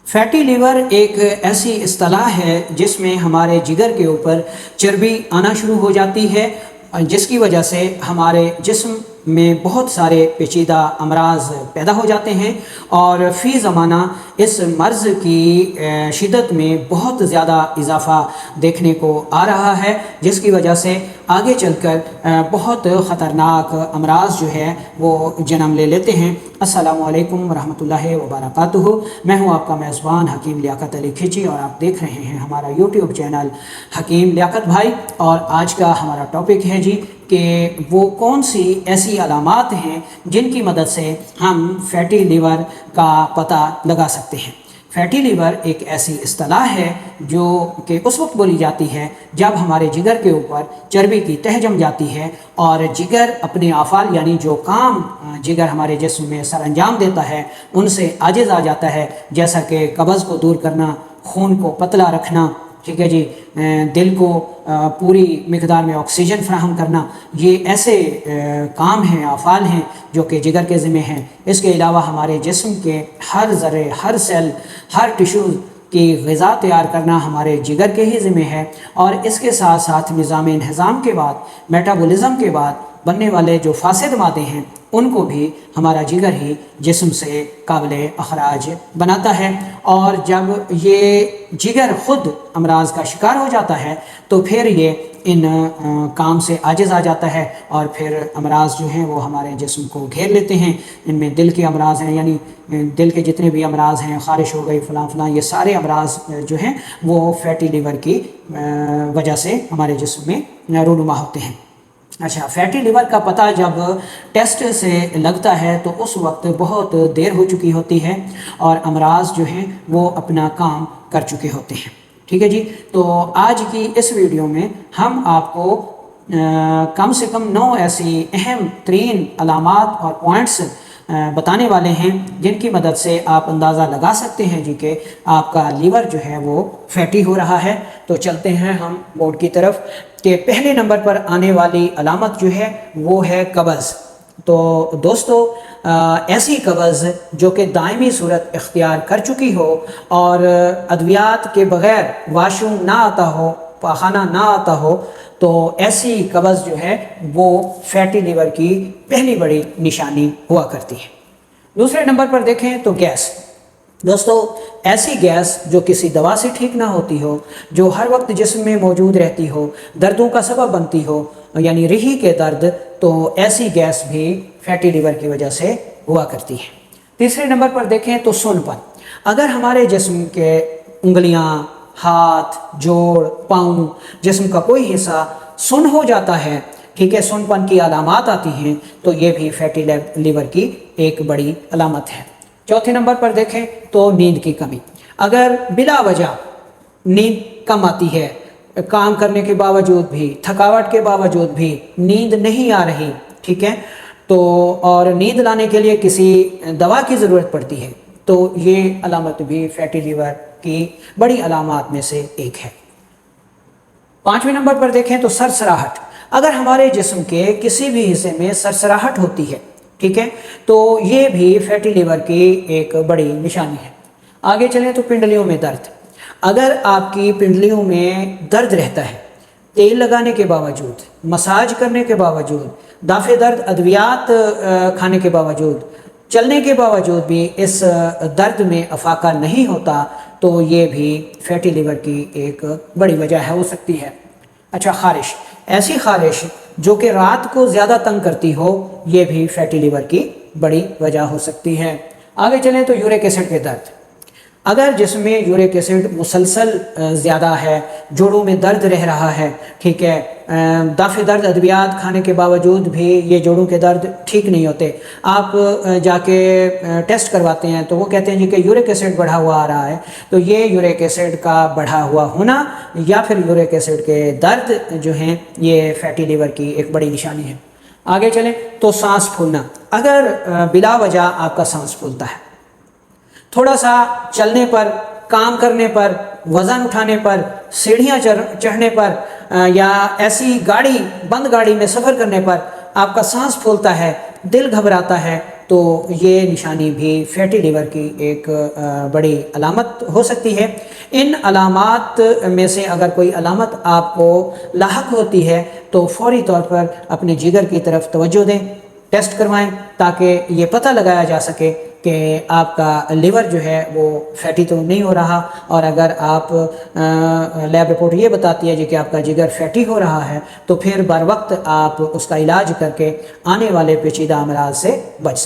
Fatty liver ایک ایسی اصطلاح ہے جس میں ہمارے جگر کے اوپر چربی آنا شروع ہو جاتی ہے، جس کی وجہ سے ہمارے جسم میں بہت سارے پیچیدہ امراض پیدا ہو جاتے ہیں، اور فی زمانہ اس مرض کی شدت میں بہت زیادہ اضافہ دیکھنے کو آ رہا ہے، جس کی وجہ سے آگے چل کر بہت خطرناک امراض جو ہے وہ جنم لے لیتے ہیں۔ السلام علیکم ورحمۃ اللہ وبرکاتہ۔ میں ہوں آپ کا میزبان حکیم لیاقت علی کھچی، اور آپ دیکھ رہے ہیں ہمارا یوٹیوب چینل حکیم لیاقت بھائی۔ اور آج کا ہمارا ٹاپک ہے کہ وہ کون سی ایسی علامات ہیں جن کی مدد سے ہم فیٹی لیور کا پتہ لگا سکتے ہیں۔ فیٹی لیور ایک ایسی اصطلاح ہے جو کہ اس وقت بولی جاتی ہے جب ہمارے جگر کے اوپر چربی کی تہ جم جاتی ہے، اور جگر اپنے افعال یعنی جو کام جگر ہمارے جسم میں سر انجام دیتا ہے ان سے عاجز آ جاتا ہے، جیسا کہ قبض کو دور کرنا، خون کو پتلا رکھنا، ٹھیک ہے جی، دل کو پوری مقدار میں آکسیجن فراہم کرنا۔ یہ ایسے کام ہیں، افعال ہیں جو کہ جگر کے ذمہ ہیں۔ اس کے علاوہ ہمارے جسم کے ہر ذرے، ہر سیل، ہر ٹشو کی غذا تیار کرنا ہمارے جگر کے ہی ذمہ ہے، اور اس کے ساتھ ساتھ نظام انہضام کے بعد، میٹابولزم کے بعد بننے والے جو فاسد مادے ہیں ان کو بھی ہمارا جگر ہی جسم سے قابل اخراج بناتا ہے۔ اور جب یہ جگر خود امراض کا شکار ہو جاتا ہے تو پھر یہ ان کام سے عاجز آ جاتا ہے، اور پھر امراض جو ہیں وہ ہمارے جسم کو گھیر لیتے ہیں۔ ان میں دل کے امراض ہیں، یعنی دل کے جتنے بھی امراض ہیں، خارش ہو گئی، فلاں فلاں، یہ سارے امراض جو ہیں وہ فیٹی لیور کی وجہ سے ہمارے جسم میں رونما ہوتے ہیں۔ اچھا، فیٹی لیور کا پتہ جب ٹیسٹ سے لگتا ہے تو اس وقت بہت دیر ہو چکی ہوتی ہے، اور امراض جو ہیں وہ اپنا کام کر چکے ہوتے ہیں، ٹھیک ہے جی۔ تو آج کی اس ویڈیو میں ہم آپ کو کم سے کم 9 ایسی اہم ترین علامات اور پوائنٹس بتانے والے ہیں جن کی مدد سے آپ اندازہ لگا سکتے ہیں جی کہ آپ کا لیور جو ہے وہ فیٹی ہو رہا ہے۔ تو چلتے ہیں ہم بورڈ کی طرف کہ پہلے نمبر پر آنے والی علامت جو ہے وہ ہے قبض۔ تو دوستو، ایسی قبض جو کہ دائمی صورت اختیار کر چکی ہو اور ادویات کے بغیر واش روم نہ آتا ہو، پاخانہ نہ آتا ہو، تو ایسی قبض جو ہے وہ فیٹی لیور کی پہلی بڑی نشانی ہوا کرتی ہے۔ دوسرے نمبر پر دیکھیں تو گیس۔ دوستو، ایسی گیس جو کسی دوا سے ٹھیک نہ ہوتی ہو، جو ہر وقت جسم میں موجود رہتی ہو، دردوں کا سبب بنتی ہو، یعنی رہی کے درد، تو ایسی گیس بھی فیٹی لیور کی وجہ سے ہوا کرتی ہے۔ تیسرے نمبر پر دیکھیں تو سن پن۔ اگر ہمارے جسم کے انگلیاں، ہاتھ، جوڑ، پاؤں، جسم کا کوئی حصہ سن ہو جاتا ہے، ٹھیک ہے، سن پن کی علامات آتی ہیں، تو یہ بھی فیٹی لیور کی ایک بڑی علامت ہے۔ چوتھے نمبر پر دیکھیں تو نیند کی کمی۔ اگر بلا وجہ نیند کم آتی ہے، کام کرنے کے باوجود بھی، تھکاوٹ کے باوجود بھی نیند نہیں آ رہی، ٹھیک ہے، تو اور نیند لانے کے لیے کسی دوا کی ضرورت پڑتی ہے، تو یہ علامت بھی فیٹی لیور کی بڑی علامات میں سے ایک ہے۔ پانچویں نمبر پر دیکھیں تو سرسراہٹ۔ اگر ہمارے جسم کے کسی بھی حصے میں سرسراہٹ ہوتی ہے، ٹھیک ہے، تو یہ بھی فیٹی لیور کی ایک بڑی نشانی ہے۔ آگے چلیں تو پنڈلیوں میں درد۔ اگر آپ کی پنڈلیوں میں درد رہتا ہے، تیل لگانے کے باوجود، مساج کرنے کے باوجود، دافع درد ادویات کھانے کے باوجود، چلنے کے باوجود بھی اس درد میں افاقہ نہیں ہوتا، تو یہ بھی فیٹی لیور کی ایک بڑی وجہ ہو سکتی ہے۔ اچھا، خارش۔ ایسی خارش جو کہ رات کو زیادہ تنگ کرتی ہو، یہ بھی فیٹی لیور کی بڑی وجہ ہو سکتی ہے۔ آگے چلیں تو یورک ایسڈ کے درد۔ اگر جسم میں یورک ایسڈ مسلسل زیادہ ہے، جوڑوں میں درد رہ رہا ہے، ٹھیک ہے، دافع درد ادویات کھانے کے باوجود بھی یہ جوڑوں کے درد ٹھیک نہیں ہوتے، آپ جا کے ٹیسٹ کرواتے ہیں تو وہ کہتے ہیں جی کہ یورک ایسڈ بڑھا ہوا آ رہا ہے، تو یہ یورک ایسڈ کا بڑھا ہوا ہونا یا پھر یورک ایسڈ کے درد جو ہیں یہ فیٹی لیور کی ایک بڑی نشانی ہے۔ آگے چلیں تو سانس پھولنا۔ اگر بلا وجہ آپ کا سانس پھولتا ہے، تھوڑا سا چلنے پر، کام کرنے پر، وزن اٹھانے پر، سیڑھیاں چڑھنے پر، یا ایسی بند گاڑی میں سفر کرنے پر آپ کا سانس پھولتا ہے، دل گھبراتا ہے، تو یہ نشانی بھی فیٹی لیور کی ایک بڑی علامت ہو سکتی ہے۔ ان علامات میں سے اگر کوئی علامت آپ کو لاحق ہوتی ہے تو فوری طور پر اپنے جگر کی طرف توجہ دیں، ٹیسٹ کروائیں تاکہ یہ پتہ لگایا جا سکے کہ آپ کا لیور جو ہے وہ فیٹی تو نہیں ہو رہا، اور اگر آپ لیب رپورٹ یہ بتاتی ہے جی کہ آپ کا جگر فیٹی ہو رہا ہے تو پھر بر وقت آپ اس کا علاج کر کے آنے والے پیچیدہ امراض سے بچ سکیں۔